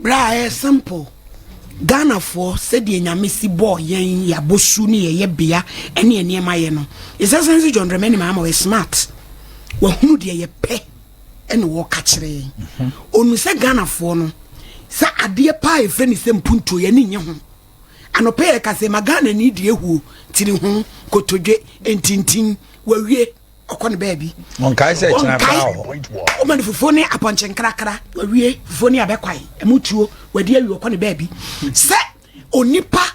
bra simple Ghana for said the nyamisi boy yen ya bosu ni ye bia ene ene ma ye no is sense John Dramani Mahama we smart wo hunu de ye pe ene wo ka kire onu se Ghana for no sa ade pa e fre ni se mpunto ye ni nye ho anope ye ka se magana ni de ehu tiri ho kotodwe entintin wawie okone baby on kai se china pa o man fufu ni aponche nkrakra wawie fufu ni abekwai emutuo wadi awi okone baby se onipa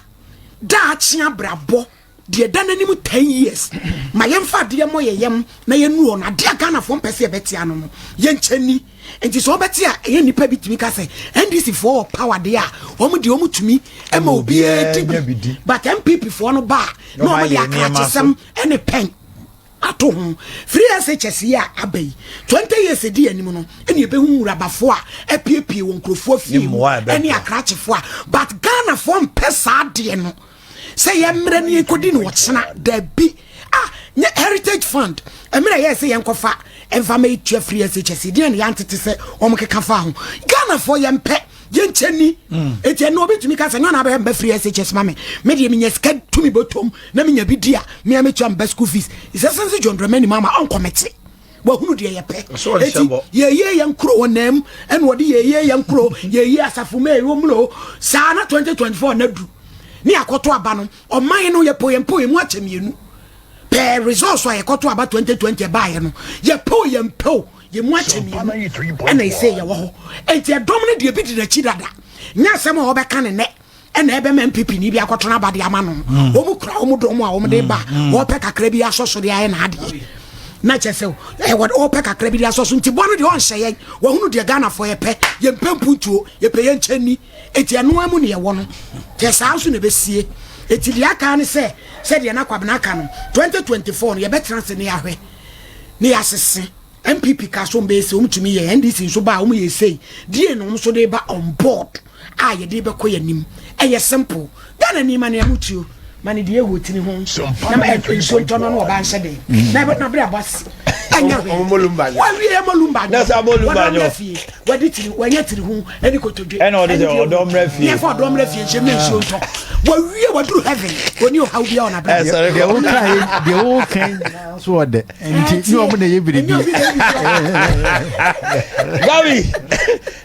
da achia brabo de danani mu 10 years ma yemfa de mo yeyem na yenu ona de Ghana fo mpese betia no ye nchani enti so betia ye nipa bitimi ka se NDC for power de a omu de omu tumi e ma obi e but MPP for no ba no mo de akachesem ene pen ato ho free SHS ya abai 20 years edi anim no ene ebe hu rabafo a epiepie won krofo fie ene akrachefo a but Ghana for mpesa de no say yemre ni kodi no chena da bi nye heritage fund emre ye say yenkofa emfa me twa free SHS de ne yantete se omkeka fa ho Ghana for yempe yencheni eti no obetumi ka se no na be free SHS mame me de menye ska tumi botom na menya bidia me ametwa mba school fees is essence John Dramani Mahama on committee wa hunu de yepe ye yankro wonam en wode ye yankro ye asafo me womlo sa na 2024 na du ni akoto aba no oman no ye poyempo mu achemienu per resource wa yekoto aba 2020 ba ye no ye poyempo ye mu achemienu ena ise ye wo ho enti adom ne de bi di na chidada nya sem ho be kan ne ena ebe MPP ni bi akoto na aba de ama no wo mu kra wo mu dom a wo mu de ba wo pe kakra bi asoso de aye na ade na chese wo pe kakra bi asoso nti bo no de on hye wo hunu de Ghana for ye pe ye mpempuntuo ye pe ye nchani eti anu amu ne ye wo no tesa aso ne besie eti de aka ne se de na kwabena aka no 2024 no ye betra se ne ahwe ne yasese MPP ka so mbese umtumi ye NDC so ba um ye sei die no so de ba on board ye de be koyanim eye simple Ghana ni mane amutuo mane de ehotini ho na ma so ntono no ba nse de na be na bra boss Molumba. Why we Molumba? That's a Molumba. What did you when you to any go to and all the dom refuge? Yeah, for dom refuge, well, we were through heaven when you how we are on a bed. The whole kind so the and you are going to be. Gabi.